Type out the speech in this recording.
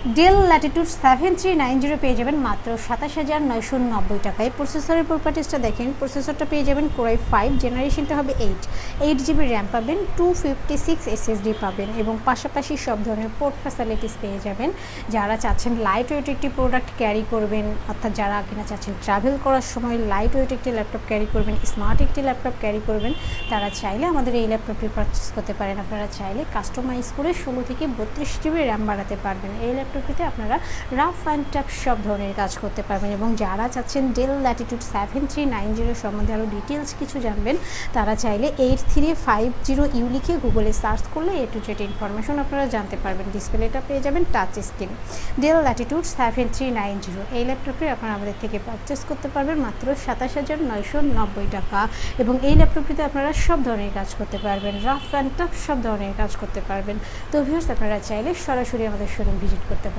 Del Latitude 7390 পেয়ে যাবেন মাত্র 27,990 টাকায়। প্রসেসরের প্রপার্টিসটা দেখেন, প্রসেসরটা পেয়ে যাবেন কোরাই 5, জেনারেশনটা হবে 8 জিবি র্যাম পাবেন, 256 এসএসডি পাবেন এবং পাশাপাশি সব ধরনের পোর্ট ফ্যাসিলিটিস পেয়ে যাবেন। যারা চাচ্ছেন লাইট ওয়েট একটি প্রোডাক্ট ক্যারি করবেন, অর্থাৎ যারা কিনা চাচ্ছেন ট্রাভেল করার সময় লাইট ওয়েট একটি ল্যাপটপ ক্যারি করবেন, স্মার্ট একটি ল্যাপটপ ক্যারি করবেন, তারা চাইলে আমাদের এই ল্যাপটপটি পারচেস করতে পারেন। আপনারা চাইলে কাস্টমাইজ করে 16 থেকে 32 জিবি র্যাম বাড়াতে পারবেন। এই ল্যাপটপটিতে আপনারা রাফ অ্যান্ড টাফ সব ধরনের কাজ করতে পারবেন এবং যারা চাচ্ছেন ডেল ল্যাটিটিউড 7390 সম্বন্ধে আরও ডিটেলস কিছু জানবেন, তারা চাইলে 8350 লিখে গুগলে সার্চ করলে এ টু জেড ইনফরমেশন আপনারা জানতে পারবেন। ডিসপ্লেটা পেয়ে যাবেন টাচ স্ক্রিন। ডেল ল্যাটিটিউড 7390 এই ল্যাপটপটি আপনারা আমাদের থেকে পারচেস করতে পারবেন মাত্র 27,990 টাকা এবং এই ল্যাপটপটিতে আপনারা সব ধরনের কাজ করতে পারবেন, রাফ অ্যান্ড টাফ সব ধরনের কাজ করতে পারবেন। তো ভিউয়ার্স, আপনারা চাইলে সরাসরি আমাদের শোরুম ভিজিট করতে